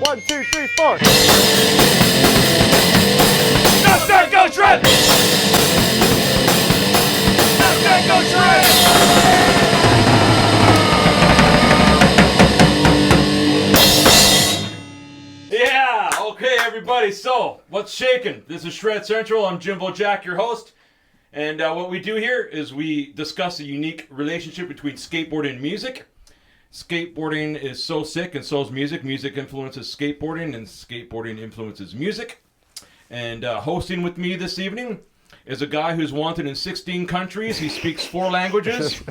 1, 2, 3, 4. Nuff that go shred! Nuff that go shred! Yeah, okay everybody, so what's shaking? This is Shred Central. I'm Gymbo Jack, your host. And what we do here is we discuss the unique relationship between skateboarding and music. Skateboarding is so sick and so is music. Music influences skateboarding and skateboarding influences music. And hosting with me this evening is a guy who's wanted in 16 countries. He speaks 4 languages.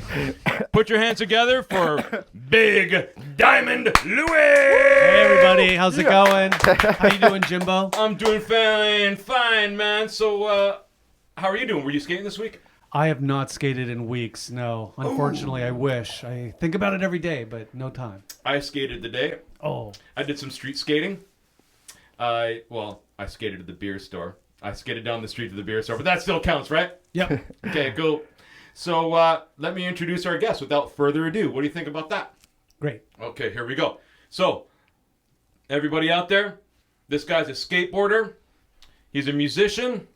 Put your hands together for Big Diamond Louie! Hey everybody, how's it going? How you doing, Gymbo? I'm doing fine, man. So, how are you doing? Were you skating this week? I have not skated in weeks, no. Unfortunately, I wish. I think about it every day, but no time. I skated today. Oh. I did some street skating. I skated at the beer store. I skated down the street to the beer store, but that still counts, right? Yep. Okay, cool. So let me introduce our guest without further ado. What do you think about that? Great. Okay, here we go. So, everybody out there, this guy's a skateboarder. He's a musician.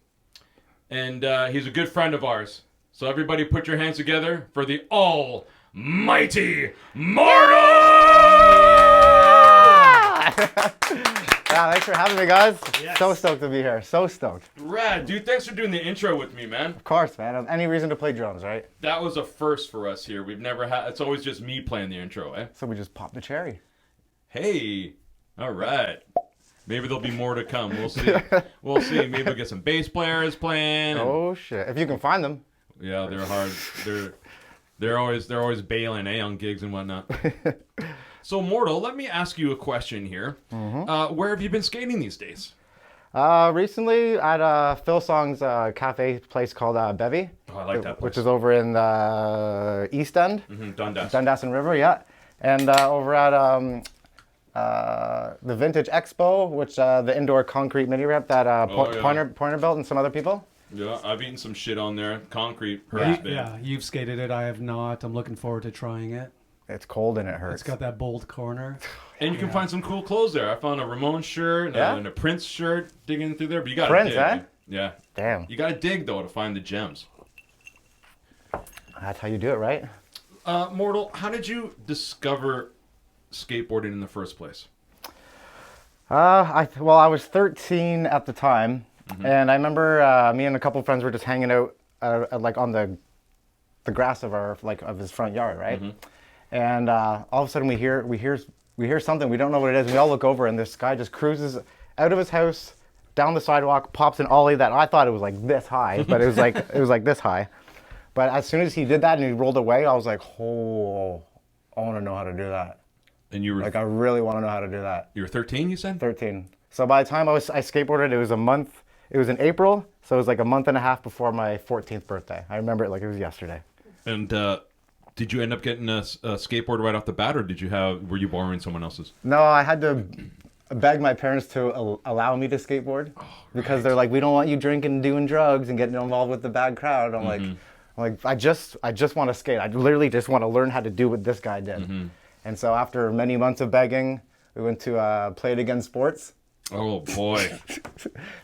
And he's a good friend of ours. So everybody put your hands together for the almighty Mortal! Yeah, thanks for having me, guys. Yes. So stoked to be here. So stoked. Rad, dude, thanks for doing the intro with me, man. Of course, man. Any reason to play drums, right? That was a first for us here. We've never had, it's always just me playing the intro, eh? So we just popped the cherry. Hey, all right. Maybe there'll be more to come. We'll see. We'll see. Maybe we'll get some bass players playing. Oh shit! If you can find them. Yeah, they're hard. They're always bailing, on gigs and whatnot. So, Mortal, let me ask you a question here. Mm-hmm. Where have you been skating these days? Recently at Phil Song's cafe place called Bevy. Oh, I like that place. Which is over in the East End. Mm-hmm, Dundas. Dundas and River, yeah. And over at the Vintage Expo, which the indoor concrete mini ramp that Pointer built and some other people. Yeah, I've eaten some shit on there. Concrete hurts Yeah. big. Yeah, you've skated it. I have not. I'm looking forward to trying it. It's cold and it hurts. It's got that bold corner. And you can find some cool clothes there. I found a Ramones shirt and a Prince shirt digging through there. But you got to Prince, dig. eh? Yeah. Damn. You got to dig, though, to find the gems. That's how you do it, right? Mortal, how did you discover skateboarding in the first place? I was 13 at the time, and I remember me and a couple of friends were just hanging out like on the grass of of his front yard, right? And all of a sudden we hear something, we don't know what it is, and we all look over, and this guy just cruises out of his house, down the sidewalk, pops an ollie that I thought it was like this high, but it was like this high. But as soon as he did that and he rolled away, I was like, oh, I want to know how to do that. And you were Like, I really want to know how to do that. You were 13, you said? 13. So by the time I skateboarded, it was in April, so it was like a month and a half before my 14th birthday. I remember it like it was yesterday. And did you end up getting a skateboard right off the bat, or were you borrowing someone else's? No, I had to beg my parents to allow me to skateboard because they're like, we don't want you drinking and doing drugs and getting involved with the bad crowd. I'm like, I just want to skate. I literally just want to learn how to do what this guy did. And so after many months of begging, we went to Play It Again Sports. Oh, boy.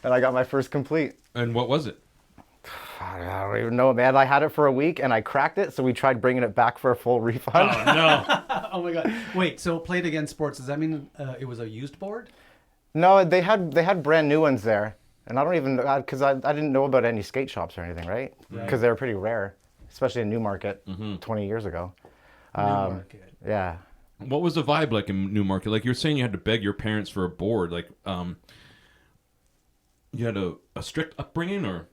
And I got my first complete. And what was it? I don't even know, man. I had it for a week and I cracked it, so we tried bringing it back for a full refund. Oh, no. Oh my god. Wait, so Played Again Sports, does that mean it was a used board? No, they had brand new ones there. And I don't even, because I didn't know about any skate shops or anything, right? Because they were pretty rare, especially in Newmarket 20 years ago. Newmarket. Yeah. What was the vibe like in Newmarket? Like you were saying you had to beg your parents for a board. Like, you had a strict upbringing, or?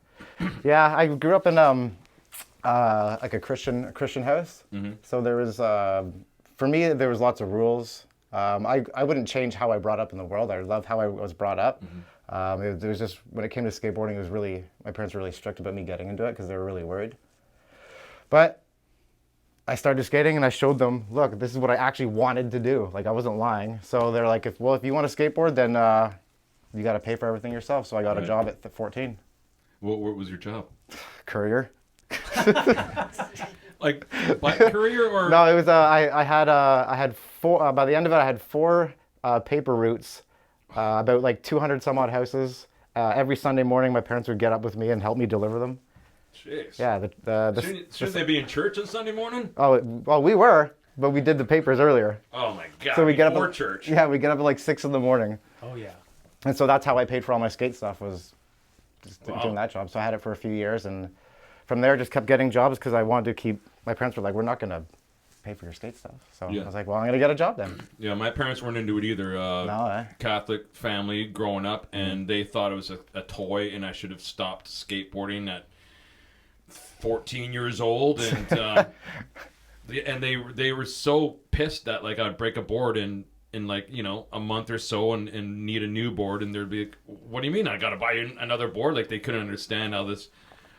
Yeah, I grew up in like a Christian house. So there was, for me, there was lots of rules. I wouldn't change how I brought up in the world. I love how I was brought up. It was just, when it came to skateboarding, my parents were really strict about me getting into it because they were really worried. But I started skating and I showed them, look, this is what I actually wanted to do. Like, I wasn't lying. So they're like, if you want to skateboard, then you got to pay for everything yourself. So I got a job at 14. What was your job? Courier. Like bike courier, or? No, it was I had 4. By the end of it, I had 4 paper routes about like 200 some odd houses. Every Sunday morning, my parents would get up with me and help me deliver them. Jeez. Yeah. Shouldn't they be in church on Sunday morning? Oh, well, we were, but we did the papers earlier. Oh my God! So we get up before at, church. Yeah, we get up at like 6 in the morning. Oh yeah. And so that's how I paid for all my skate stuff, was just Wow. doing that job. So I had it for a few years, and from there just kept getting jobs because I wanted to keep. My parents were like, "We're not gonna pay for your skate stuff." So Yeah. I was like, "Well, I'm gonna get a job then." Yeah, my parents weren't into it either. No, Catholic family growing up, and they thought it was a toy, and I should have stopped skateboarding at 14 years old, and and they were so pissed that like I'd break a board in like, you know, a month or so and need a new board, and they'd be like, "What do you mean I gotta buy you another board?" Like they couldn't understand how this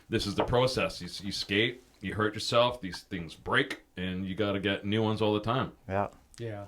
is the process. You skate, you hurt yourself, these things break, and you gotta get new ones all the time. Yeah. Yeah.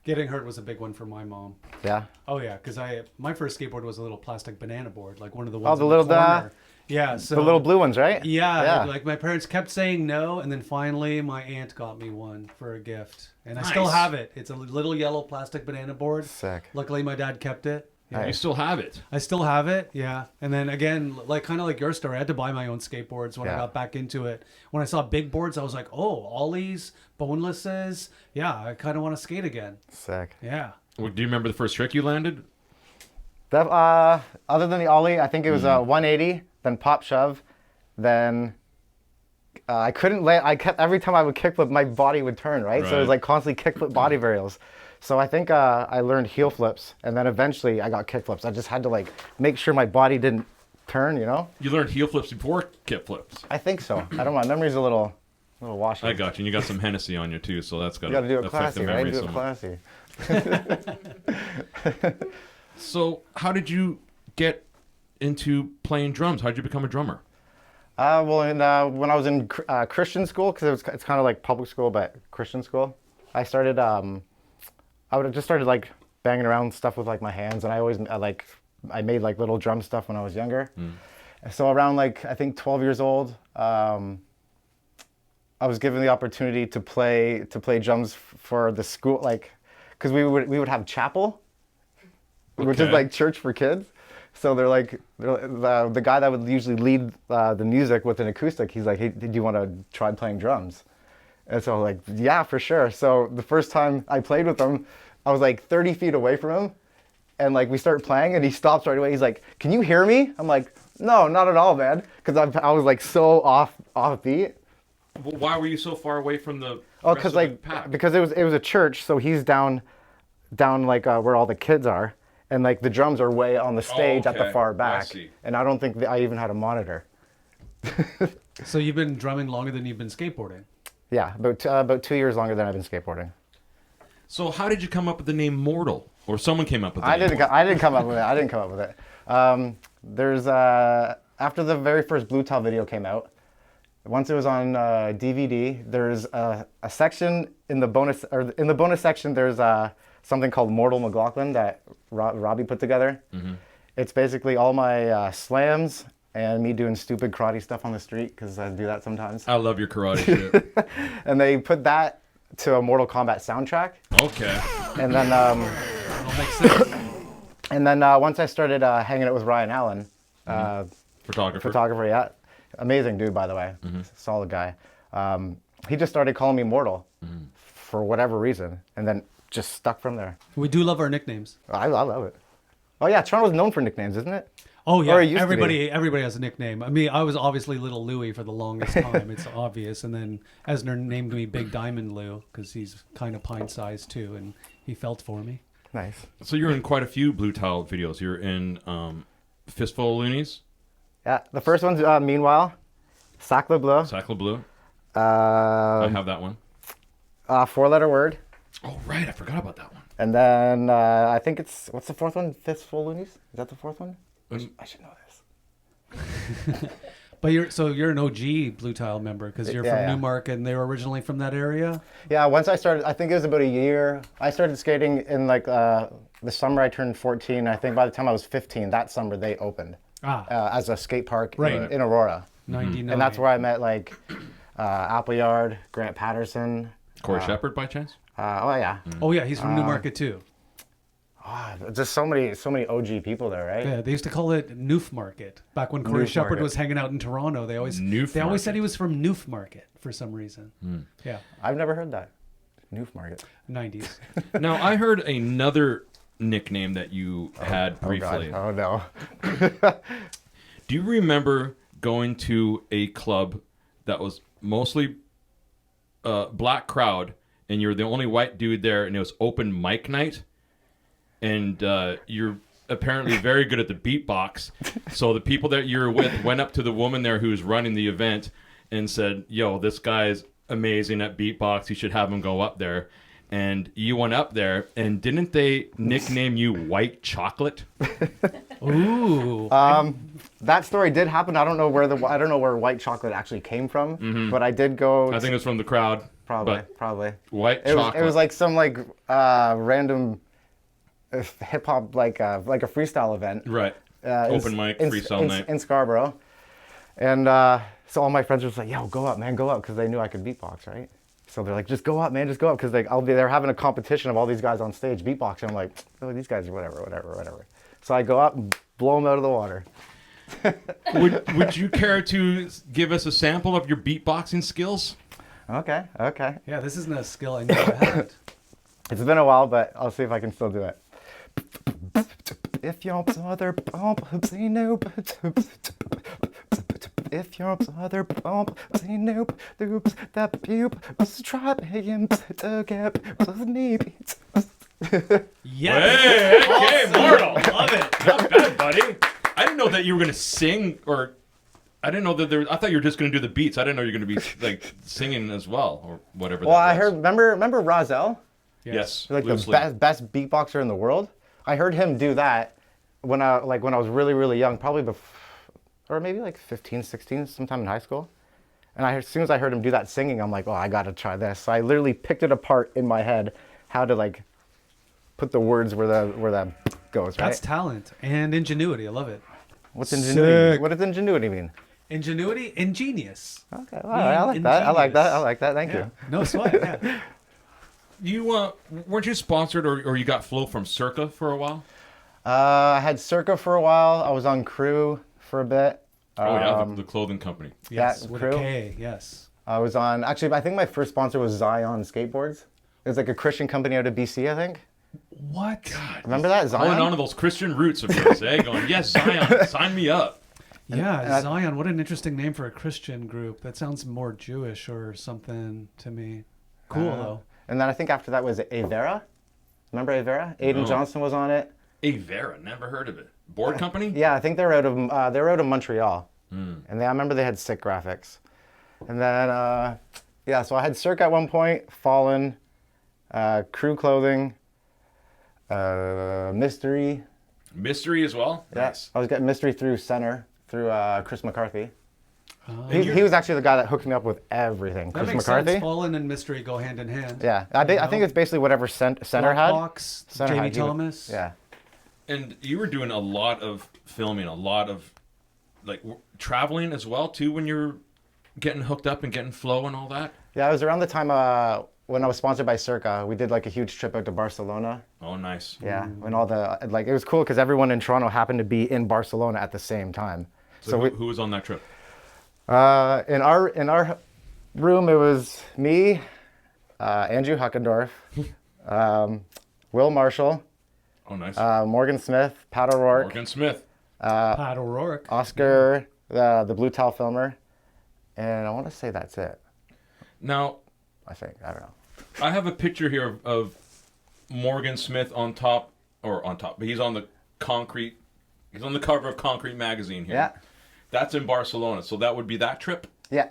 Getting hurt was a big one for my mom. Yeah. Oh yeah, because my first skateboard was a little plastic banana board, like one of the ones. the in little corner. Yeah, so The little blue ones, right? Yeah, like my parents kept saying no, and then finally my aunt got me one for a gift, and I still Nice. have it. It's a little yellow plastic banana board. Sick. Luckily, my dad kept it. Yeah. You still have it. I still have it, yeah. And then again, like kind of like your story, I had to buy my own skateboards when I Yeah. got back into it. When I saw big boards, I was like, oh, ollies, bonelesses. Yeah, I kind of want to skate again. Sick. Yeah. Well, do you remember the first trick you landed? That, other than the ollie, I think it was 180, then pop shove, then I couldn't land. Every time I would kickflip, my body would turn, right? So it was Right. like constantly kickflip body varials. So I think I learned heel flips, and then eventually I got kickflips. I just had to like make sure my body didn't turn, you know? You learned heel flips before kick flips. I think so. I don't know. My memory's a little washy. I got you. And you got some Hennessy on you too, so that's got You got to do it affect the classy, right? memory Do it somewhat. classy. So, how did you get into playing drums? How did you become a drummer? Well, when I was in Christian school, because it's kind of like public school, but Christian school, I started. I would have just started like banging around stuff with like my hands, and I made like little drum stuff when I was younger. So around like I think 12 years old, I was given the opportunity to play drums for the school, like because we would have chapel, which is Okay. like church for kids. So the guy that would usually lead the music with an acoustic, he's like, "Hey, did you want to try playing drums?" And so I was like, "Yeah, for sure." So the first time I played with him, I was like 30 feet away from him, and like we started playing, and he stops right away. He's like, "Can you hear me?" I'm like, "No, not at all, man," because I was like so off beat. Well, why were you so far away from the? Oh, rest because of the like pack? because it was a church, so he's down like where all the kids are, and like the drums are way on the stage at the okay. far I back, see. and I don't think I even had a monitor. So you've been drumming longer than you've been skateboarding. Yeah, about 2 years longer than I've been skateboarding. So, how did you come up with the name Mortal? Or someone came up with the I name? didn't come up with it. I didn't come up with it. There's after the very first Blue Tile video came out, once it was on DVD, there's a section in the bonus section. There's something called Mortal McLaughlin that Robbie put together. Mm-hmm. It's basically all my slams and me doing stupid karate stuff on the street because I do that sometimes. I love your karate shit. And they put that to a Mortal Kombat soundtrack. Okay. And then That'll make sense. and then once I started hanging out with Ryan Allen, photographer, yeah, amazing dude, by the way, solid guy. He just started calling me Mortal for whatever reason, and then just stuck from there. We do love our nicknames. I love it. Oh yeah, Toronto's known for nicknames, isn't it? Oh yeah, Or it used to be. everybody has a nickname. I mean, I was obviously Little Louie for the longest time. It's obvious, and then Esner named me Big Diamond Lou because he's kind of pint-sized too, and he felt for me. Nice. So, you're in quite a few Blue Tile videos. You're in Fistful of Loonies, Yeah, the first one's Meanwhile, Sacre Bleu, Sacre Bleu. I uh, have that one. 4-letter word, Oh, right. I forgot about that one. and then I think what's the fourth one? Fistful Loonies? Is that the fourth one? I should know this. But you're an OG Blue Tile member because you're Yeah, from yeah. Newmarket and they were originally from that area. Yeah, once I started, I think it was about a year. I started skating in like the summer I turned 14. I think by the time I was 15, that summer they opened as a skate park Right. in Aurora. 99. And that's where I met like Appleyard, Grant Patterson. Corey Shepard, by chance? Oh yeah. Oh yeah, he's from Newmarket too. Just so many OG people there, right? Yeah, they used to call it Nuff Market back when Corey Nuff Shepard Market. was hanging out in Toronto. They always said he was from Nuff Market for some reason. Yeah, I've never heard that. Nuff Market. 90s. Now, I heard another nickname that you had briefly. Oh no. Do you remember going to a club that was mostly black crowd, and you're the only white dude there, and it was open mic night? And you're apparently very good at the beatbox. So the people that you're with went up to the woman there who's running the event and said, yo, this guy's amazing at beatbox. You should have him go up there. And you went up there, and didn't they nickname you White Chocolate? Ooh. That story did happen. I don't know where white chocolate actually came from, but I did go. I think it was from the crowd. Probably. White It Chocolate. was like some random hip hop like a freestyle event. Right. Open mic, freestyle night. In Scarborough. And so all my friends were just like, yo, go up, man, go up, because they knew I could beatbox, right? So they're like, just go up, man, just go up, because they're having a competition of all these guys on stage beatboxing. I'm like, oh, these guys are whatever. So I go up and blow them out of the water. Would you care to give us a sample of your beatboxing skills? Okay. Yeah, this isn't a skill I never had. It's been a while, but I'll see if I can still do it. If your brother bump, say nope. If your brother bump, say nope. Oops, that pube was trying to get with me. Yes. Hey, okay, Awesome. Mortal. Love it. Not bad, buddy. I didn't know that you were going to sing, or I didn't know that I thought you were just going to do the beats. I didn't know you were going to be like singing as well, or whatever. Well, that I was. heard. Remember Razel? Yes, Like loosely. the best beatboxer in the world. I heard him do that when I was really young, probably or maybe like 15, 16, sometime in high school. And as soon as I heard him do that singing, I'm like, oh, I got to try this. So I literally picked it apart in my head, how to like put the words where that goes, right? That's talent and ingenuity. I love it. What's ingenuity? Sick. What does ingenuity mean? Ingenuity, ingenious. Okay, well, I like that. I like that. Thank you. No sweat. Yeah. You weren't you sponsored, or you got flow from Circa for a while? I had Circa for a while. I was on Crew for a bit. Oh yeah, the clothing company. Yes, Yeah, with Crew. a K. Yes. I was on, actually, I think my first sponsor was Zion Skateboards. It was like a Christian company out of BC, I think. What? God, Remember that, Zion? holding on to those Christian roots of yours, eh? Going, yes, Zion, sign me up. Yeah, Zion. What an interesting name for a Christian group. That sounds more Jewish or something to me. Cool though. And then I think after that was Avera. Remember Avera? Aiden No. Johnson was on it. Avera, never heard of it. Board company? Yeah, I think they were out of Montreal. And I remember they had sick graphics. And then, so I had Circa at one point, Fallen, Crew Clothing, Mystery. Mystery as well? Yeah, Nice. I was getting Mystery through Center, through Chris McCarthy. Oh. He was actually the guy that hooked me up with everything. That Chris makes McCarthy. sense. Fallen and Mystery go hand in hand. Yeah, I think it's basically whatever Center had. Box, Center Jamie had, he would- Thomas. Yeah. And you were doing a lot of filming, a lot of traveling as well too when you're getting hooked up and getting flow and all that. Yeah, it was around the time when I was sponsored by Circa. We did like a huge trip out to Barcelona. Oh, nice. Yeah, and all the it was cool because everyone in Toronto happened to be in Barcelona at the same time. So who was on that trip? In our room, it was me, Andrew Huckendorf, Will Marshall, Oh, nice. Morgan Smith, Pat O'Rourke, Morgan Smith. Pat O'Rourke. Oscar, the Blue Towel filmer, and I want to say that's it. Now, I think, I don't know. I have a picture here of Morgan Smith on top, but he's on the concrete. He's on the cover of Concrete magazine here. Yeah. That's in Barcelona, so that would be that trip. Yeah.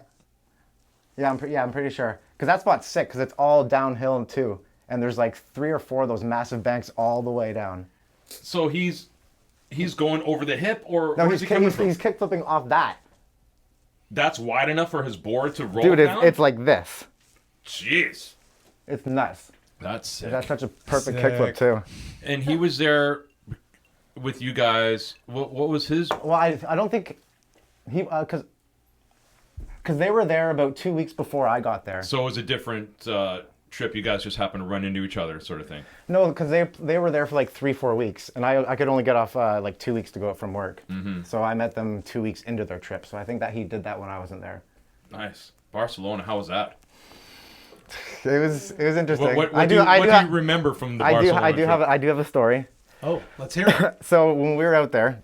I'm pretty sure. Because that spot's sick, because it's all downhill too. And there's like 3 or 4 of those massive banks all the way down. So he's going over the hip, or No, where's he's he coming from? kick flipping off that. That's wide enough for his board to roll Dude, down? it's like this. Jeez. It's nuts. That's sick. That's such a perfect Sick. kickflip too. And he was there with you guys. What was his? Well, I don't think he because they were there about 2 weeks before I got there. So it was a different trip you guys just happened to run into each other, sort of thing? No, because they were there for like 3-4 weeks, and I could only get off like 2 weeks to go out from work. So I met them 2 weeks into their trip. So I think that he did that when I wasn't there. Nice. Barcelona, how was that? It was interesting. What do you remember from the Barcelona trip? I do have a story. Oh, let's hear it. So when we were out there,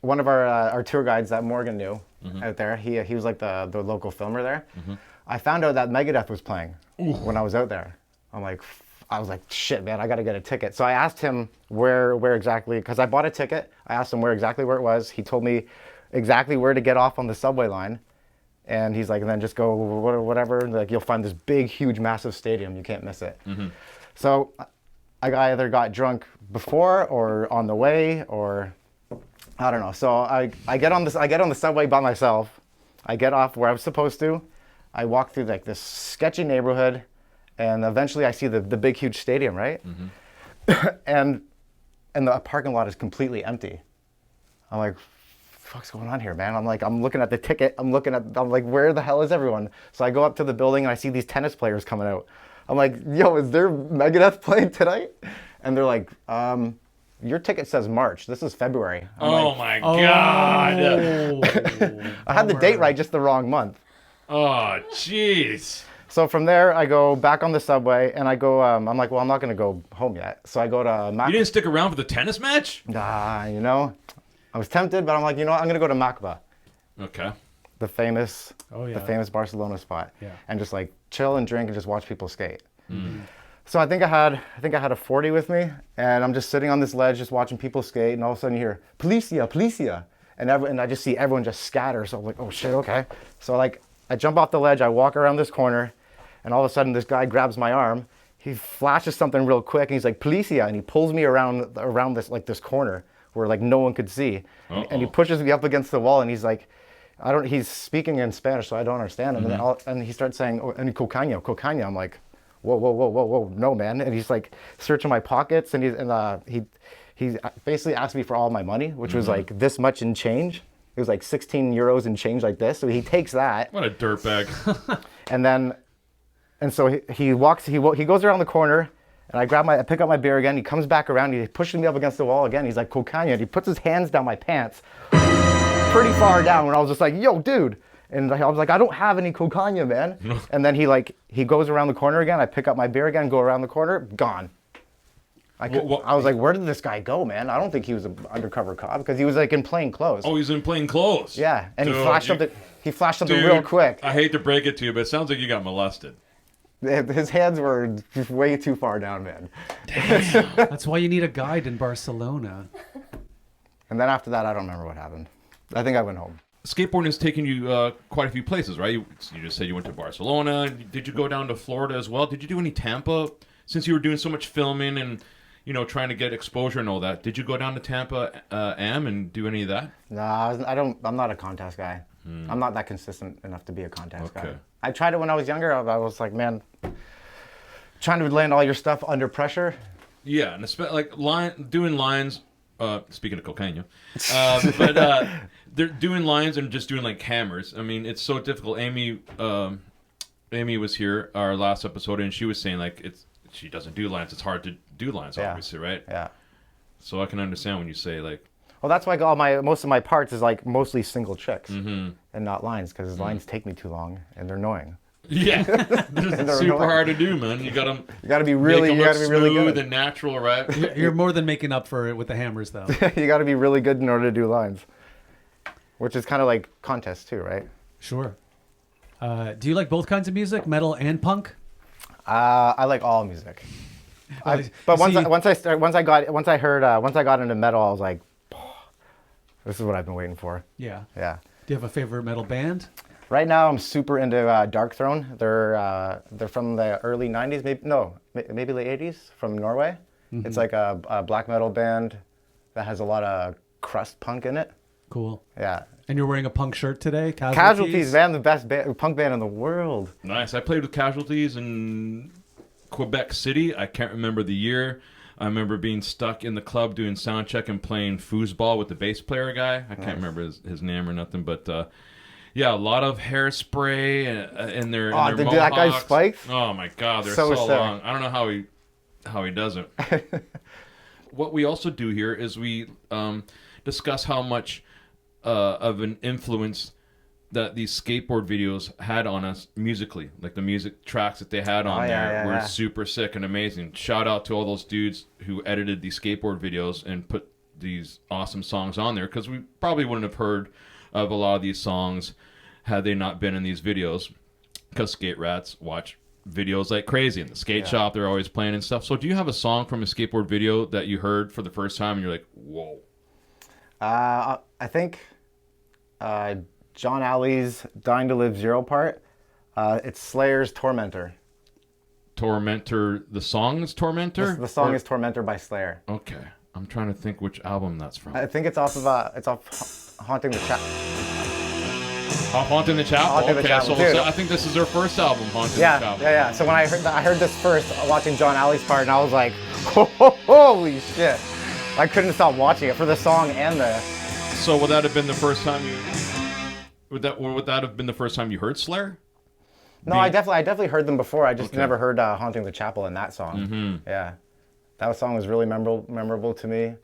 one of our tour guides that Morgan knew out there, he was like the local filmer there. I found out that Megadeth was playing when I was out there. I was like, shit, man, I got to get a ticket. So I asked him where exactly, because I bought a ticket. I asked him where exactly it was. He told me exactly where to get off on the subway line. And he's like, and then just go whatever. Like, you'll find this big, huge, massive stadium. You can't miss it. So I either got drunk before or on the way, or I don't know. So I get on the subway by myself. I get off where I was supposed to. I walk through like this sketchy neighborhood, and eventually I see the big, huge stadium, right? and the parking lot is completely empty. I'm like, what's going on here, man? I'm looking at the ticket. I'm like, where the hell is everyone? So I go up to the building and I see these tennis players coming out. I'm like, yo, is there Megadeth playing tonight? And they're like, your ticket says March. This is February. My God. I had the date right, just the wrong month. Oh, jeez. So from there, I go back on the subway, and I go, I'm like, well, I'm not going to go home yet. So I go to You didn't stick around for the tennis match? Nah, I was tempted, but I'm like, I'm going to go to Macba. Okay. The famous Barcelona spot. Yeah. And just like chill and drink and just watch people skate. So I think I had a 40 with me, and I'm just sitting on this ledge just watching people skate, and all of a sudden you hear, Policia, Policia. And I just see everyone just scatter. So I'm like, oh shit, okay. So like, I jump off the ledge, I walk around this corner, and all of a sudden this guy grabs my arm. He flashes something real quick, and he's like, Policia, and he pulls me around this corner where like no one could see. And he pushes me up against the wall, and he's like, he's speaking in Spanish, so I don't understand him. And he starts saying, oh, and cocaña. I'm like, whoa, no, man. And he's like searching my pockets, and he basically asked me for all my money, which was like this much in change. It was like 16 euros in change like this. So he takes that. What a dirtbag. and so he goes around the corner, and I pick up my beer again. He comes back around, he pushes me up against the wall again. He's like, cocaña. And he puts his hands down my pants pretty far down, when I was just like, yo, dude. And I was like, I don't have any cocaña, man. And then he goes around the corner again. I pick up my beer again, go around the corner, gone. I was like, where did this guy go, man? I don't think he was an undercover cop, because he was like in plain clothes. Oh, he's in plain clothes? Yeah, and he flashed something real quick. I hate to break it to you, but it sounds like you got molested. His hands were just way too far down, man. Damn. That's why you need a guide in Barcelona. And then after that, I don't remember what happened. I think I went home. Skateboarding has taken you quite a few places, right? You just said you went to Barcelona. Did you go down to Florida as well? Did you do any Tampa? Since you were doing so much filming and trying to get exposure and all that, did you go down to Tampa and do any of that? Nah, I'm not a contest guy. I'm not that consistent enough to be a contest guy. I tried it when I was younger. I was like, man, trying to land all your stuff under pressure. Yeah, and like doing lines. Speaking of cocaine, but they're doing lines and just doing like hammers. I mean, it's so difficult. Amy was here our last episode, and she was saying like she doesn't do lines. It's hard to do lines, obviously, right? Yeah. So I can understand when you say like. Well, that's why most of my parts is like mostly single chicks and not lines, because lines take me too long and they're annoying. Yeah, they're super hard to do, man. You gotta be really good and natural, right? You're more than making up for it with the hammers, though. You got to be really good in order to do lines, which is kind of like contests too, right? Sure. Do you like both kinds of music, metal and punk? I like all music. But once I got into metal, I was like, this is what I've been waiting for. Yeah. Yeah. Do you have a favorite metal band? Right now, I'm super into Dark Throne. They're from the early '90s, maybe late '80s, from Norway. It's like a black metal band that has a lot of crust punk in it. Cool. Yeah. And you're wearing a punk shirt today? Casualties, man, the best punk band in the world. Nice. I played with Casualties in Quebec City. I can't remember the year. I remember being stuck in the club doing sound check and playing foosball with the bass player guy. I can't remember his name or nothing, but Yeah, a lot of hairspray in their Dude, mohawks. that guy's spikes? Oh my God, they're So so sick. long. I don't know how he does it. What we also do here is we discuss how much of an influence that these skateboard videos had on us musically. Like the music tracks that they had on there were super sick and amazing. Shout out to all those dudes who edited these skateboard videos and put these awesome songs on there, because we probably wouldn't have heard of a lot of these songs had they not been in these videos, because skate rats watch videos like crazy in the skate shop. They're always playing and stuff. So do you have a song from a skateboard video that you heard for the first time and you're like, whoa? I think John Alley's Dying to Live Zero part. It's Slayer's Tormentor. Tormentor, the song is Tormentor? The song is Tormentor by Slayer. Okay. I'm trying to think which album that's from. I think it's off Haunting the Chapel. Haunting the Chapel? Haunting the Chapel. Dude. So I think this is their first album, Haunting the Chapel. Yeah. So when I heard this first, watching John Alley's part, and I was like, holy shit. I couldn't stop watching it for the song and the... So would that have been the first time you... Would that have been the first time you heard Slayer? No, I definitely heard them before. I just never heard Haunting the Chapel in that song. Mm-hmm. Yeah. That song was really memorable to me.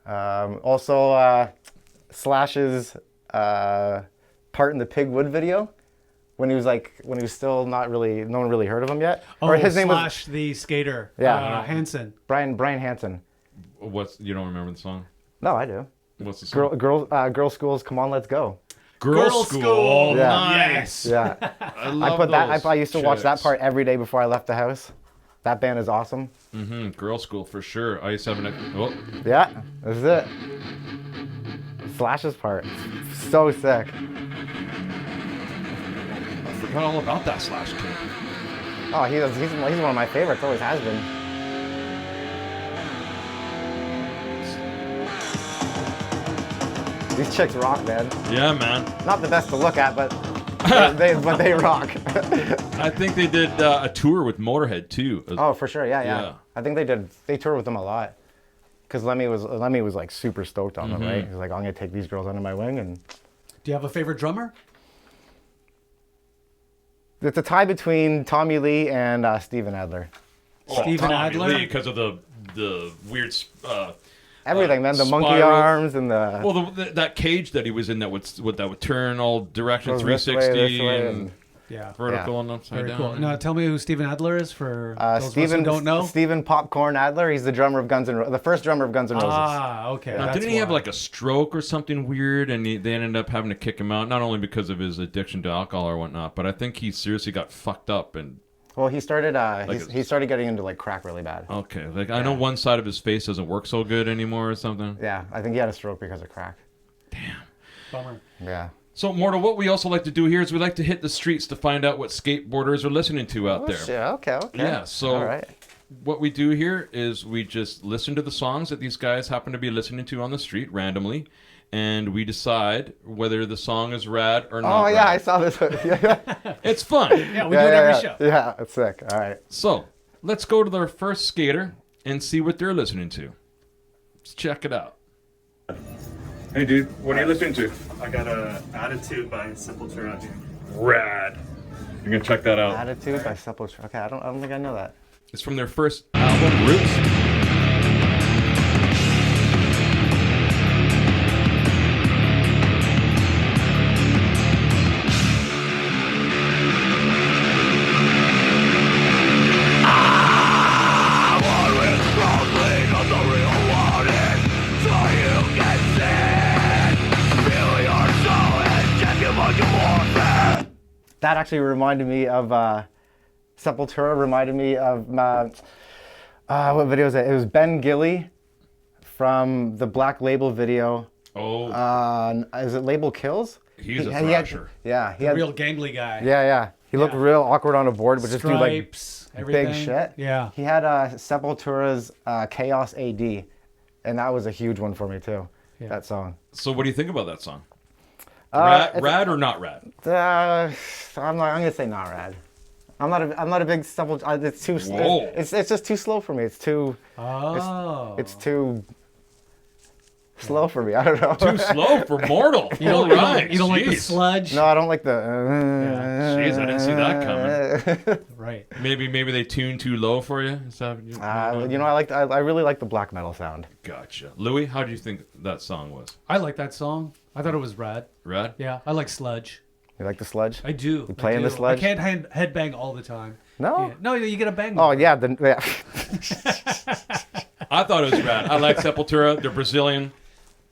Also, Slash's part in the Pigwood video, when he was still no one really heard of him yet. Oh, or his name Slash the skater. Yeah. Hansen. Brian Hansen. You don't remember the song? No, I do. What's the song? Girl School's Come On Let's Go. Girl School. Yeah. Nice. Yeah. I used to watch that part every day before I left the house. That band is awesome. Mm-hmm. Girl School for sure. I used to have Yeah, that's it. Slash's part. So sick. I forgot all about that Slash kid. Oh, he's one of my favorites. Always has been. These chicks rock, man. Yeah, man. Not the best to look at, but they rock. I think they did a tour with Motorhead too. Oh, for sure. Yeah. Yeah. I think they toured with them a lot. Because Lemmy was like super stoked on them, right? He's like, I'm gonna take these girls under my wing. And do you have a favorite drummer? it's a tie between Tommy Lee and Steven Adler. Steven Adler? Because of the weird Everything, man. The monkey spiral. arms and the... Well, that cage that he was in that would turn all directions, Goes this way, 360 this way, and Yeah. vertical Yeah. and upside Very down. cool. Now, tell me who Steven Adler is for those of us who don't know. Steven Popcorn Adler. He's the drummer of the first drummer of Guns N' Roses. Ah, okay. Now, that's didn't he have why. like a stroke or something weird, and they ended up having to kick him out, not only because of his addiction to alcohol or whatnot, but I think he seriously got fucked up and... Well, he started. Like He started getting into like crack really bad. Okay, like I know one side of his face doesn't work so good anymore or something. Yeah, I think he had a stroke because of crack. Bummer. Yeah. So, Mortal, what we also like to do here is we like to hit the streets to find out what skateboarders are listening to out there. Shit. Okay. Yeah, so All right. what we do here is we just listen to the songs that these guys happen to be listening to on the street randomly, and we decide whether the song is rad or not. Oh yeah, I rad. saw this. Yeah. It's fun. Yeah, we do it every show. Yeah, it's sick. All right. So, let's go to our first skater and see what they're listening to. Let's check it out. Hey, dude, what are you listening to? I got a Attitude by Sepultura. Rad. You're gonna check that out. Attitude by Sepultura. Okay, I don't think I know that. It's from their first album, Roots. That actually reminded me of Sepultura. Reminded me of what video was it? It was Ben Gilly from the Black Label video. Oh, Is it Label Kills? he's a He had- thrasher. Yeah, he The had. real gangly guy. Yeah. He looked Yeah. real awkward on a board, but just do like Stripes, everything. big shit. Yeah. He had Sepultura's Chaos AD, and that was a huge one for me too. Yeah. That song. So, what do you think about that song? It's- Rad or not rad? I'm gonna say not rad. I'm not a big Sepultura. It's too. Whoa. It's just too slow for me. It's too. Oh. It's too slow for me. I don't know. Too slow for Mortal. You don't, you don't like the Jeez. sludge? No, I don't like the. Jeez, I didn't see that coming. Right. Maybe they tune too low for you. Is that, I really like the black metal sound. Gotcha. Louis, how do you think that song was? I like that song. I thought it was rad. Rad? Yeah, I like sludge. You like the sludge? I do. You play in the I sludge? can't headbang all the time. No. Yeah. No, you get a bang. Oh yeah, I thought it was rad. I like Sepultura. They're Brazilian.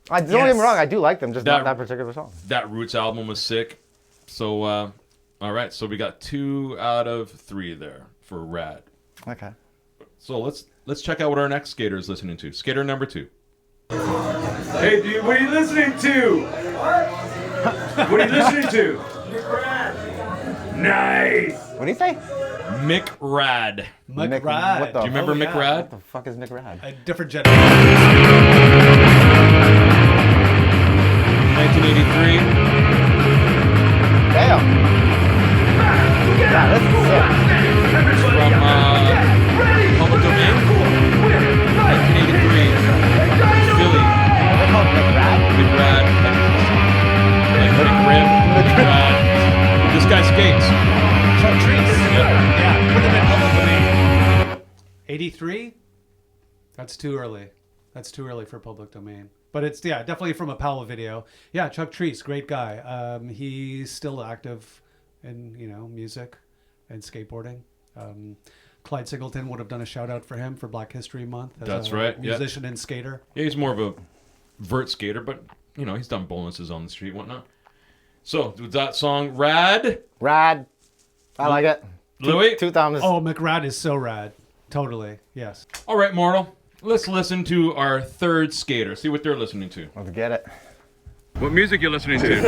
Don't get me wrong. I do like them, just not That- that particular song. That Roots album was sick. So, all right. So we got 2 out of 3 there for rad. Okay. So let's check out what our next skater is listening to. Skater number 2. Hey, dude, what are you listening to? What are you listening to? Nice. What do you say? Mick Rad. McRad. What the? Do you remember Mick Rad? What the fuck is Mick Rad? A different generation. 1983. Damn. Yeah, this is sick. From Public Domain. 1983. Philly. They're called Mick Rad? Mick Rad. Like Mick Rib. Mick Rad. This guy skates. Chuck Trees. Yep. Yeah, put them in public domain. 83? That's too early. That's too early for public domain. But it's, yeah, definitely from a Powell video. Yeah, Chuck Trees, great guy. He's still active in, music and skateboarding. Clyde Singleton would have done a shout out for him for Black History Month. As That's a right, yeah. musician and skater. Yeah, he's more of a vert skater, but, he's done bonuses on the street and whatnot. So, with that song, Rad. Rad. I like it. Louis? Two thumbs. Oh, McRad is so rad. Totally, yes. All right, Mortal. Let's listen to our third skater. See what they're listening to. Let's get it. What music you listening to?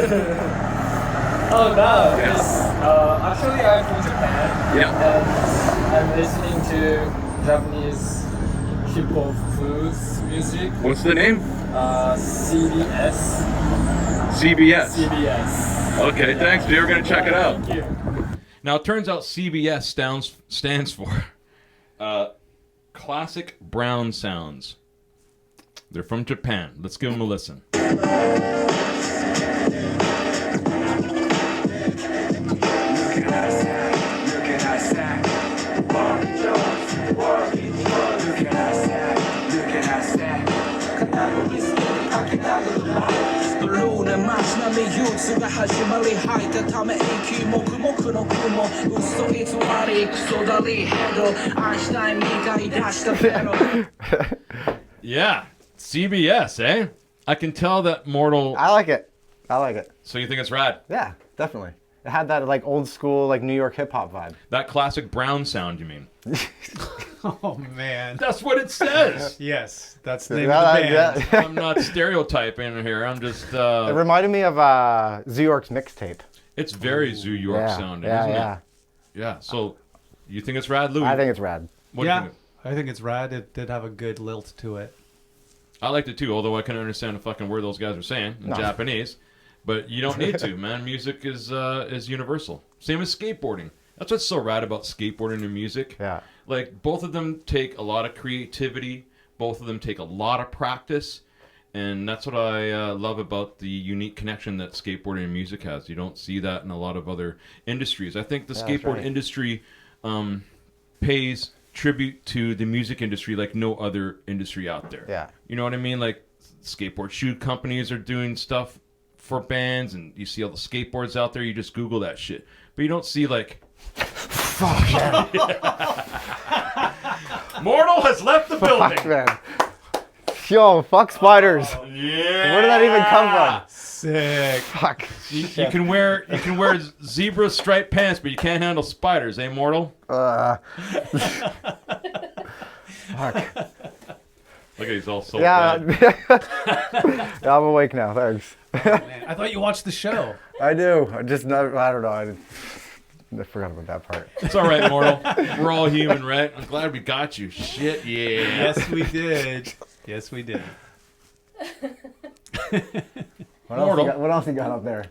Oh no, actually I'm from Japan Yeah. and I'm listening to Japanese hip hop blues music. What's the name? CBS. CBS. CBS. Okay, thanks, dude. We're going to check it out. Thank you. Now, it turns out CBS stands for Classic Brown Sounds. They're from Japan. Let's give them a listen. Yeah, CBS, eh? I can tell that Mortal... I like it. I like it. So you think it's rad? Yeah, definitely. It had that like old school like New York hip hop vibe. That classic brown sound, you mean? Oh, man. That's what it says. Yes, that's the name of the band. I'm not stereotyping here. I'm just... It reminded me of Zoo York's mixtape. it's very Zoo York Yeah, sounding, yeah, isn't yeah. it? Yeah, so you think it's rad, Louis? I think it's rad. What do you Yeah, think? I think it's rad. It did have a good lilt to it. I liked it too, although I couldn't understand a fucking word those guys were saying in No. Japanese. But you don't need to, man. Music is universal. Same as skateboarding. That's what's so rad about skateboarding and music. Yeah. Like, both of them take a lot of creativity. Both of them take a lot of practice. And that's what I love about the unique connection that skateboarding and music has. You don't see that in a lot of other industries. I think the Yeah, that's skateboard right. industry pays tribute to the music industry like no other industry out there. Yeah. You know what I mean? Like, skateboard shoe companies are doing stuff for bands, and you see all the skateboards out there. You just Google that shit. But you don't see, like... Fuck yeah. Mortal has left the building! Fuck man. Yo, fuck spiders. Yeah! Where did that even come from? Sick. Fuck. You can wear zebra striped pants, but you can't handle spiders, eh, Mortal? Fuck. Look at he's all so Yeah. red. Yeah, I'm awake now. Thanks. Man, I thought you watched the show. I do. I just never. I don't know. I forgot about that part. It's all right, Mortal. We're all human, right? I'm glad we got you. Shit, yeah. Yes, we did. Yes, we did. Mortal. What else you got up there?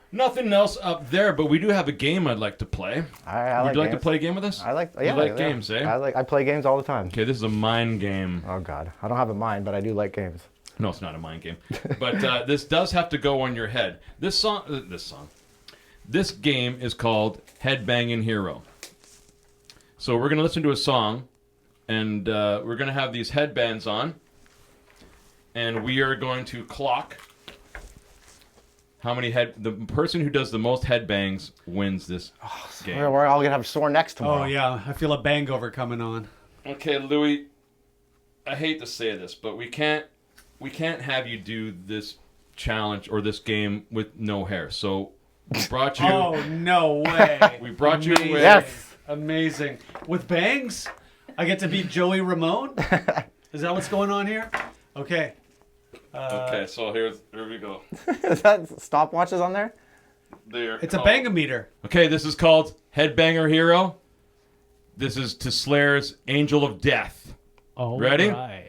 Nothing else up there, but we do have a game I'd like to play. I Would like you like to games. play a game with us? I like. You Yeah, like yeah. games, eh? I play games all the time. Okay, this is a mind game. Oh God, I don't have a mind, but I do like games. No, it's not a mind game. But this does have to go on your head. This game is called Headbanger Hero. So we're going to listen to a song, and we're going to have these headbands on, and we are going to clock how many the person who does the most headbangs wins this game. We're all gonna have sore necks tomorrow. Oh yeah, I feel a bangover coming on. Okay, Louis, I hate to say this, but we can't have you do this challenge or this game with no hair. So we brought you. Oh no way! We brought you. Amazing. Yes. Amazing. With bangs, I get to beat Joey Ramone. Is that what's going on here? Okay. Okay, so here we go. Is that stopwatches on there? It's a bangometer. Okay, this is called Headbanger Hero. This is to Slayer's Angel of Death. Oh, ready? Right.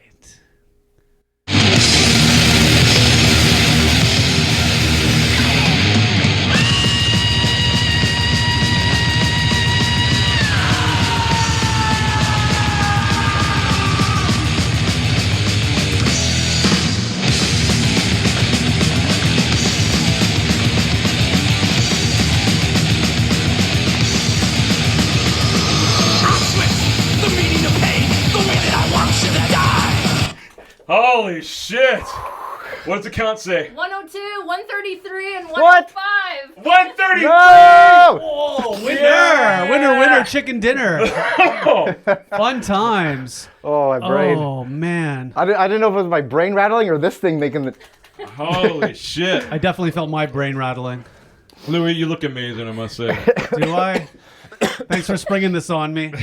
Holy shit! What does the count say? 102, 133, and What? 105. 130! No! Oh, winner! Yeah! Winner, chicken dinner. Fun times. Oh, my brain. Oh, man. I didn't know if it was my brain rattling or this thing making the... Holy shit. I definitely felt my brain rattling. Louis, you look amazing, I must say. Do I? Thanks for springing this on me.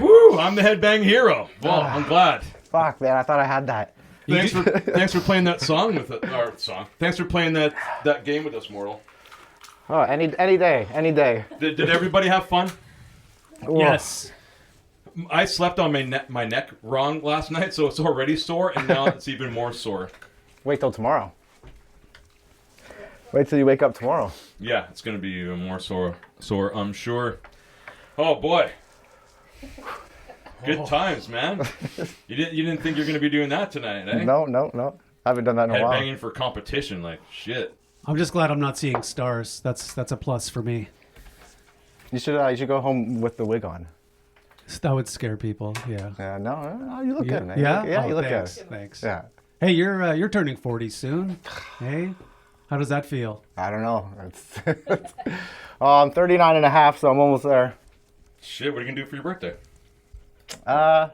Woo! I'm the Headbang Hero. Well, I'm glad. Fuck, man, I thought I had that. Thanks for playing that song with it. Or song. Thanks for playing that game with us, Mortal. Oh, any day, any day. Did everybody have fun? Yes. I slept on my neck wrong last night, so it's already sore, and now it's even more sore. Wait till tomorrow. Wait till you wake up tomorrow. Yeah, it's gonna be even more sore, I'm sure. Oh boy. Good times, man. You didn't think you were gonna be doing that tonight, eh? No. I haven't done that in a while. Headbanging for competition, like shit. I'm just glad I'm not seeing stars. That's a plus for me. You should go home with the wig on. That would scare people. Yeah. Yeah, no, you look good, man. Yeah. You look Thanks. good. Thanks. Yeah. Hey, you're turning 40 soon. Hey, how does that feel? I don't know. I'm 39 and a half, so I'm almost there. Shit, what are you gonna do for your birthday? I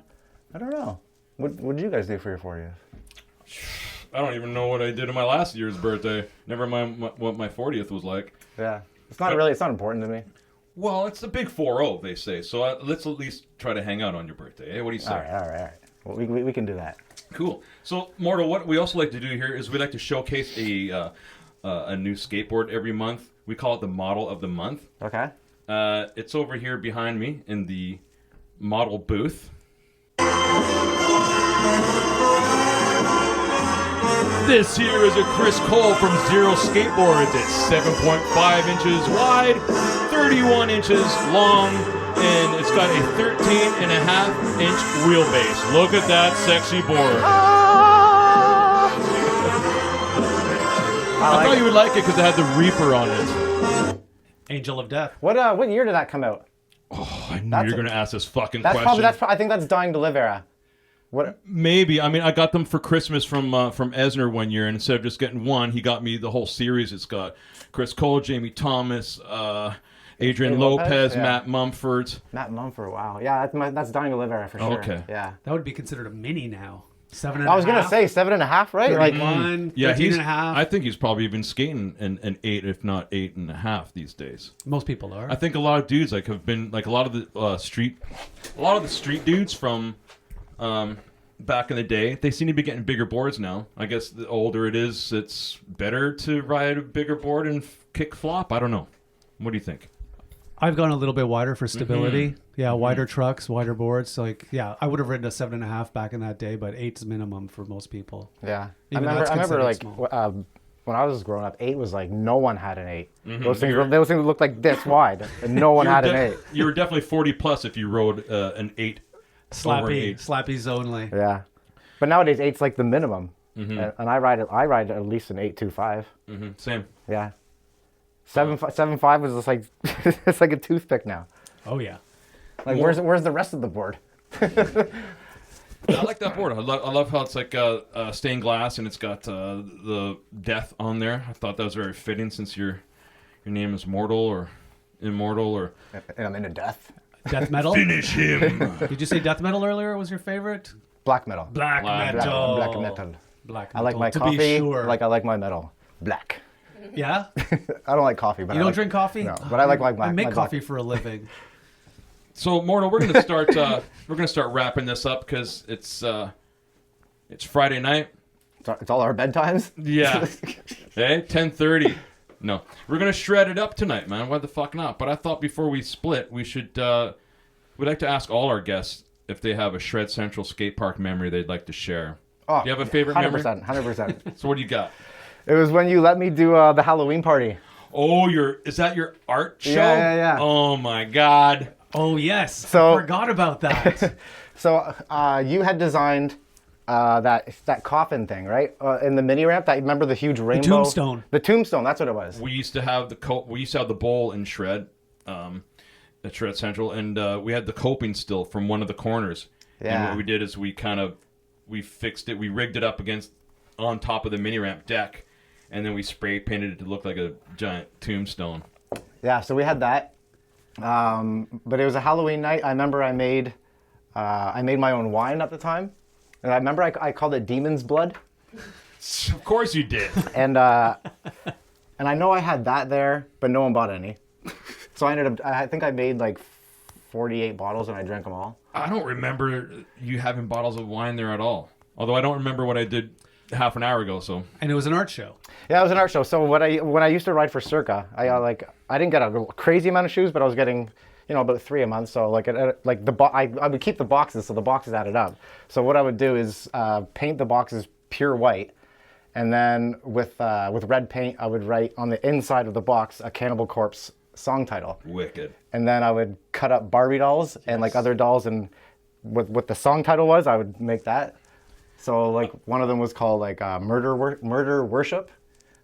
don't know. What did you guys do for your 40th? I don't even know what I did on my last year's birthday. Never mind what my 40th was like. Yeah. It's not important to me. Well, it's a big 4-0, they say. So let's at least try to hang out on your birthday. Hey, what do you say? All right. Well, we can do that. Cool. So, Mortal, what we also like to do here is we like to showcase a new skateboard every month. We call it the Model of the Month. Okay. It's over here behind me in the model booth. This here is a Chris Cole from Zero Skateboards. It's 7.5 inches wide, 31 inches long, and it's got a 13.5-inch wheelbase. Look at that sexy board. I thought you would like it because it had the Reaper on it. Angel of Death. What year did that come out? Oh, I knew you were going to ask this fucking That's question. I think that's Dying to Live era. What? Maybe. I mean, I got them for Christmas from Esner one year, and instead of just getting one, he got me the whole series. It's got Chris Cole, Jamie Thomas, Adrian Lopez, yeah. Matt Mumford. Matt Mumford, wow. Yeah, that's Dying to Live era for sure. Okay. Yeah. That would be considered a mini now. 7.5. I was going to say 7.5, right? 31, Yeah, 13.5. I think he's probably even skating an 8, if not 8.5 these days. Most people are. I think a lot of dudes have been a lot of the street dudes from back in the day. They seem to be getting bigger boards now. I guess the older it is, it's better to ride a bigger board and kick flop. I don't know. What do you think? I've gone a little bit wider for stability. Yeah, wider trucks, wider boards. I would have ridden a 7.5 back in that day, but 8's minimum for most people. Yeah. Even I that's remember considered when I was growing up, 8 was like no one had an 8. Mm-hmm. Those things looked like this wide, and no one had an 8. You were definitely 40 plus if you rode an 8. Over an 8. Slappies only. Yeah. But nowadays, 8's like the minimum. and I ride at least an 825. Same. Yeah, 7.5 was just like it's like a toothpick now. Oh yeah. Like where's the rest of the board? I like that board. I love how it's like stained glass and it's got the death on there. I thought that was very fitting since your name is Mortal or Immortal or. And I'm into death. Death metal. Finish him. Did you say death metal earlier? Was your favorite? Black metal. Black metal. Black metal. Black I like metal, my to coffee. be sure. Like I like my metal. Black. Yeah. I don't like coffee, but You I don't like, drink coffee? No, but I like my I make my coffee black. for a living. So Mortal, we're gonna start. We're gonna start wrapping this up because it's Friday night. It's all our bedtimes. Yeah. Hey, 10:30. No, we're gonna shred it up tonight, man. Why the fuck not? But I thought before we split, we should. We'd like to ask all our guests if they have a Shred Central skate park memory they'd like to share. Oh, Do you have a favorite 100%, memory? 100%. So what do you got? It was when you let me do the Halloween party. Oh, is that your art show? Yeah. Oh my god. Oh yes. So- I forgot about that. So you had designed that coffin thing, right? In the mini ramp. That remember the huge rainbow. tombstone. The tombstone. That's what it was. We used to have the bowl in Shred, at Shred Central, and we had the coping still from one of the corners. And Yeah. what we did is we fixed it, we rigged it up on top of the mini ramp deck, and then we spray painted it to look like a giant tombstone. Yeah. So we had that. But it was a Halloween night. I remember I made my own wine at the time, and I remember I called it Demon's Blood. Of course you did. And I know I had that there, but no one bought any. So I think I made like 48 bottles and I drank them all. I don't remember you having bottles of wine there at all. Although I don't remember what I did half an hour ago. So And it was an art show. Yeah, it was an art show. So when I used to ride for Circa, I didn't get a crazy amount of shoes, but I was getting about 3 a month. So I would keep the boxes, so the boxes added up. So what I would do is paint the boxes pure white, and then with red paint, I would write on the inside of the box a Cannibal Corpse song title. wicked. And then I would cut up Barbie dolls and like other dolls, and what the song title was, I would make that. So like one of them was called like Murder Worship.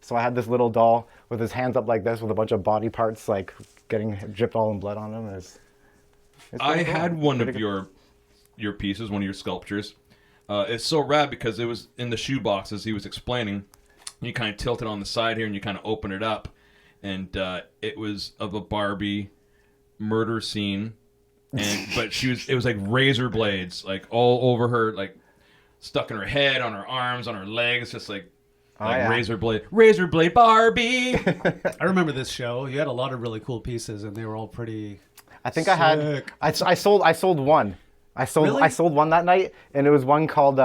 So I had this little doll with his hands up like this with a bunch of body parts like getting dripped all in blood on him. It's I pretty cool. had one Pretty of good. your pieces, one of your sculptures. It's so rad because it was in the shoe boxes he was explaining. You kind of tilt it on the side here and you kind of open it up. And it was of a Barbie murder scene. But it was like razor blades, like all over her, like stuck in her head, on her arms, on her legs, just like yeah. razor blade Barbie. I remember this show. You had a lot of really cool pieces, and they were all pretty. I think I had. Sick. I sold one. I sold one that night, and it was one called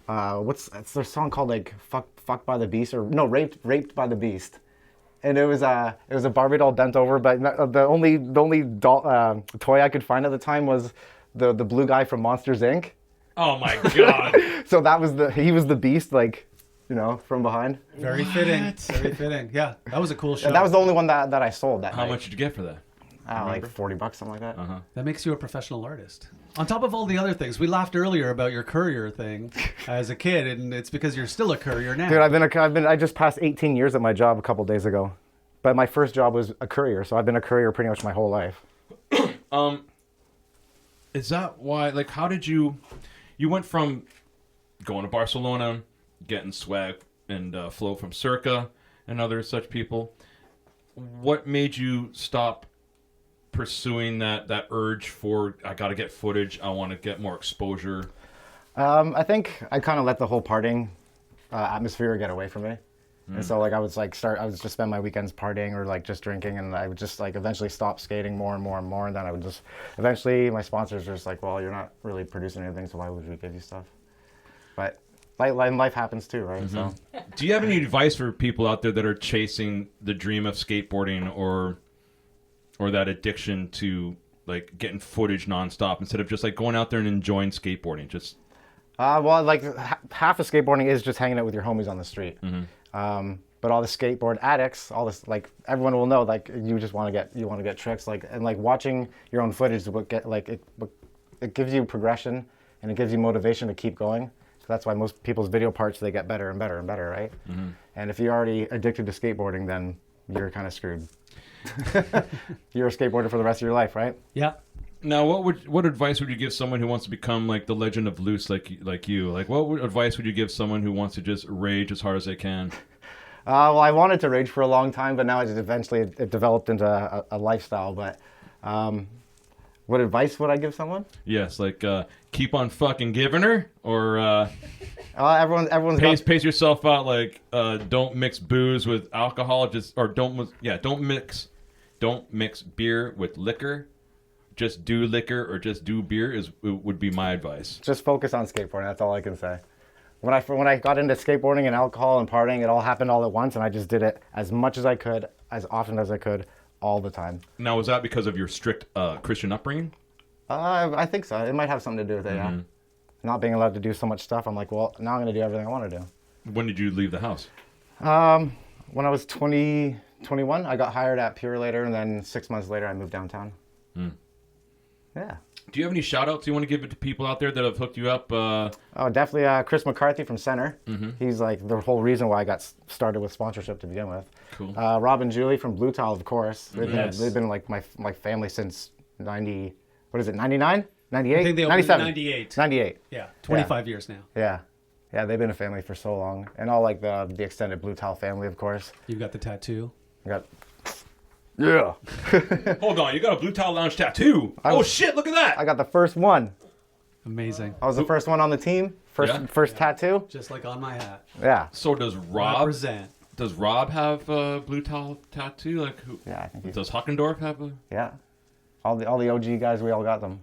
it's their song called like Fucked by the Beast, or no, Raped by the Beast. And it was a Barbie doll bent over, but the only doll, toy I could find at the time was the blue guy from Monsters Inc. Oh my god. So he was the Beast, like, from behind. Very fitting. Very fitting. Yeah, that was a cool show. And that was the only one that I sold that How night. much did you get for that? Like $40, something like that. That makes you a professional artist. On top of all the other things, we laughed earlier about your courier thing as a kid, and it's because you're still a courier now. Dude, I just passed 18 years at my job a couple days ago, but my first job was a courier, so I've been a courier pretty much my whole life. Is that why, like, how did you went from going to Barcelona, getting swag and flow from Circa and other such people. What made you stop pursuing that urge for, I got to get footage, I want to get more exposure? I think I kind of let the whole partying atmosphere get away from me. And so I would just spend my weekends partying or like just drinking, and I would just like eventually stop skating more and more and more, and then I would just eventually my sponsors were just like, well, you're not really producing anything, so why would we give you stuff? But life happens too, right? So Do you have any advice for people out there that are chasing the dream of skateboarding or that addiction to like getting footage nonstop instead of just like going out there and enjoying skateboarding? Just well, like half of skateboarding is just hanging out with your homies on the street. But all the skateboard addicts, all this, like everyone will know, like you just want to get tricks, like, and like watching your own footage is what it gives you progression and it gives you motivation to keep going. That's why most people's video parts, they get better and better and better, right? And if you're already addicted to skateboarding, then you're kind of screwed. You're a skateboarder for the rest of your life, right? Yeah. Now, what advice would you give someone who wants to become like the Legend of Loose, like you? Like, advice would you give someone who wants to just rage as hard as they can? Well, I wanted to rage for a long time, but now it developed into a lifestyle. But what advice would I give someone? Yes, like keep on fucking giving her, or Everyone's pace yourself out. Like don't mix booze with alcohol. Don't mix beer with liquor. Just do liquor or just do beer would be my advice. just focus on skateboarding. That's all I can say. When I got into skateboarding and alcohol and partying, it all happened all at once, and I just did it as much as I could, as often as I could, all the time. Now, was that because of your strict Christian upbringing? I think so. It might have something to do with it, yeah. Not being allowed to do so much stuff, I'm like, well, now I'm going to do everything I want to do. When did you leave the house? When I was 21, I got hired at Pure later, and then 6 months later, I moved downtown. Yeah. Do you have any shout-outs you want to give it to people out there that have hooked you up? Oh, definitely Chris McCarthy from Center. He's like the whole reason why I got started with sponsorship to begin with. Cool. Rob and Julie from Blue Tile, of course. Yes. They've been like my family since 99? 98? I think they opened in 98. 98. Yeah, 25 years now. Yeah. Yeah, they've been a family for so long. And all like the extended Blue Tile family, of course. You've got the tattoo. I got... Yeah. Hold on, you got a Blue Tile Lounge tattoo. Oh shit, look at that. I got the first one. Amazing. I was the first one on the team. First tattoo. Just like on my hat. Yeah. So does Rob Represent. Does Rob have a Blue Tile tattoo? Like who? Yeah, I think Does Huckendorf have a? Yeah. All the OG guys, we all got them.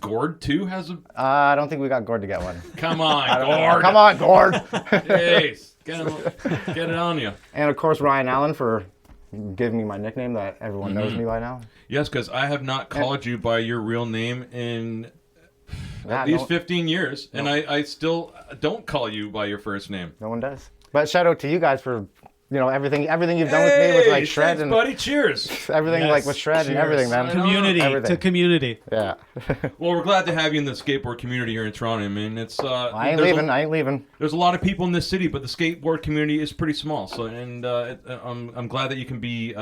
Gord too has a. I don't think we got Gord to get one. Come on, Gord. Come on, Gord. Hey, get it on you. And of course, Ryan Allen for giving me my nickname that everyone knows me by now. Yes, because I have not called you by your real name in at Yeah, least 15 years, and I still don't call you by your first name. No one does. But shout out to you guys for everything you've done with me with like Shred thanks, and buddy. Cheers. everything Yes, like with Shred and everything, man. Community Everything. to community. Yeah. Well, we're glad to have you in the skateboard community here in Toronto. I mean, it's I ain't leaving. There's a lot of people in this city, but the skateboard community is pretty small. So, and I'm glad that you can be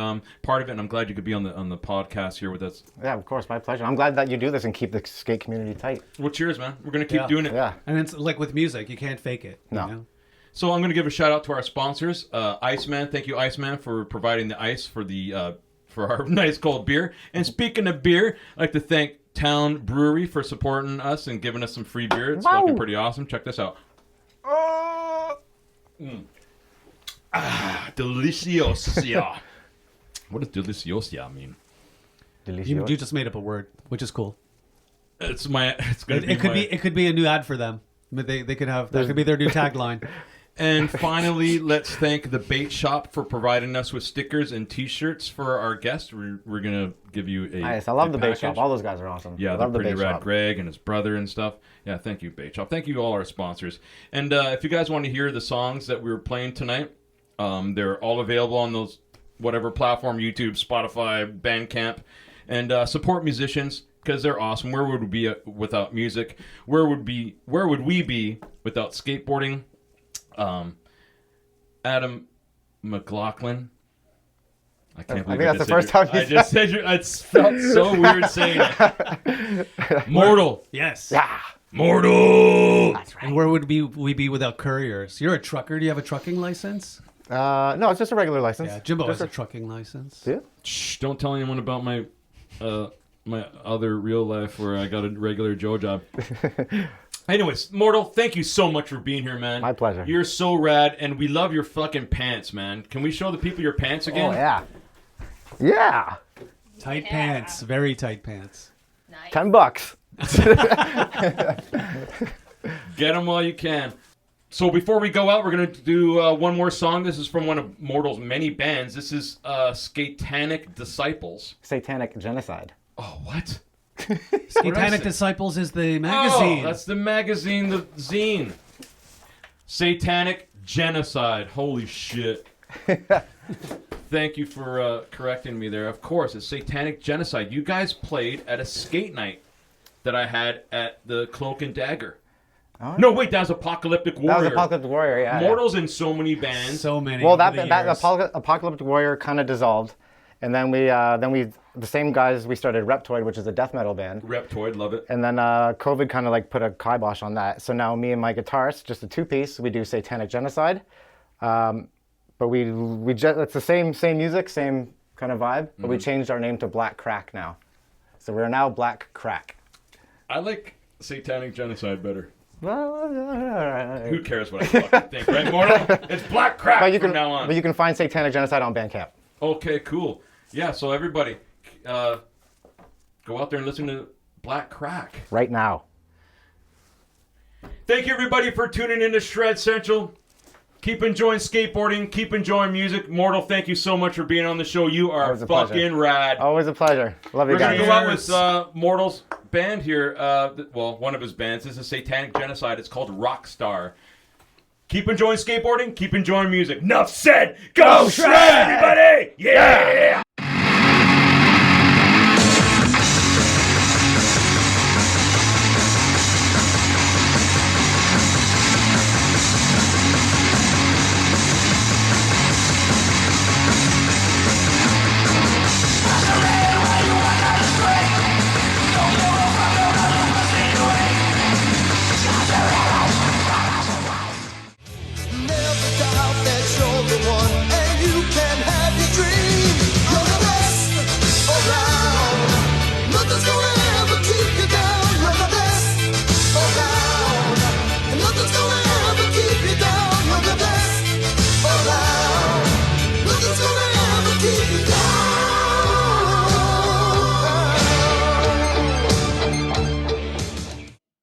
part of it, and I'm glad you could be on the podcast here with us. Yeah, of course, my pleasure. I'm glad that you do this and keep the skate community tight. Well, cheers, man. We're gonna keep Yeah. doing it. Yeah. And it's like with music, you can't fake it. No. You know? So I'm going to give a shout out to our sponsors, Iceman. Thank you, Iceman, for providing the ice for the for our nice cold beer. And speaking of beer, I'd like to thank Town Brewery for supporting us and giving us some free beer. It's fucking pretty awesome. Check this out. Deliciosia. What does deliciosia mean? You just made up a word, which is cool. It's gonna be It could be a new ad for them. But they could have that could be their new tagline. And finally, let's thank the Bait Shop for providing us with stickers and T-shirts for our guests. We're gonna give you a Nice. I love the Bait Shop. package. All those guys are awesome. Yeah, I they're love the pretty Bait rad. Shop. Greg and his brother and stuff. Yeah, thank you, Bait Shop. Thank you all our sponsors. And if you guys want to hear the songs that we were playing tonight, they're all available on those whatever platform, YouTube, Spotify, Bandcamp, and support musicians because they're awesome. Where would we be without music? Where would we be without skateboarding? Adam McLaughlin. I can't believe think that's the first time you I just said your. It felt so weird saying it. Mortal. Yes. Yeah. Mortal. And where would we be without couriers? You're a trucker. Do you have a trucking license? No, it's just a regular license. Yeah, Gymbo Just has a trucking license. Yeah. Shh, don't tell anyone about my my other real life where I got a regular Joe job. Anyways, Mortal, thank you so much for being here, man. My pleasure. You're so rad, and we love your fucking pants, man. Can we show the people your pants again? Oh yeah. Yeah. Tight pants, very tight pants. Nice. $10. Get them while you can. So before we go out, we're going to do one more song. This is from one of Mortal's many bands. This is Satanic Disciples. Satanic genocide. Oh, what? Satanic Disciples is the magazine. Oh, that's the magazine, the zine. Satanic Genocide. Holy shit. Thank you for correcting me there. Of course, it's Satanic Genocide. You guys played at a skate night that I had at the Cloak and Dagger. No, wait, that was Apocalyptic Warrior. That was Apocalyptic Warrior, yeah. Mortal's in so many bands. So many. Well, over that the years. Apocalyptic Warrior kind of dissolved, and then we the same guys we started Reptoid, which is a death metal band. Reptoid, love it. And then COVID kind of like put a kibosh on that. So now me and my guitarist, just a two-piece, we do Satanic Genocide. But we just, it's the same music, same kind of vibe, but we changed our name to Black Crack now. So we're now Black Crack. I like Satanic Genocide better. Well, Who cares what I fucking think, right, Mortal? It's Black Crack from now on. But you can find Satanic Genocide on Bandcamp. Okay, cool. Yeah, so everybody, go out there and listen to Black Crack. Right now. Thank you, everybody, for tuning in to Shred Central. Keep enjoying skateboarding. Keep enjoying music. Mortal, thank you so much for being on the show. You are Always a pleasure. fucking rad. Always a pleasure. Love you We're guys. going to go out with Mortal's band here. Well, one of his bands. This is Satanic Genocide. It's called Rockstar. Keep enjoying skateboarding. Keep enjoying music. Enough said. Go Shred, everybody! Yeah!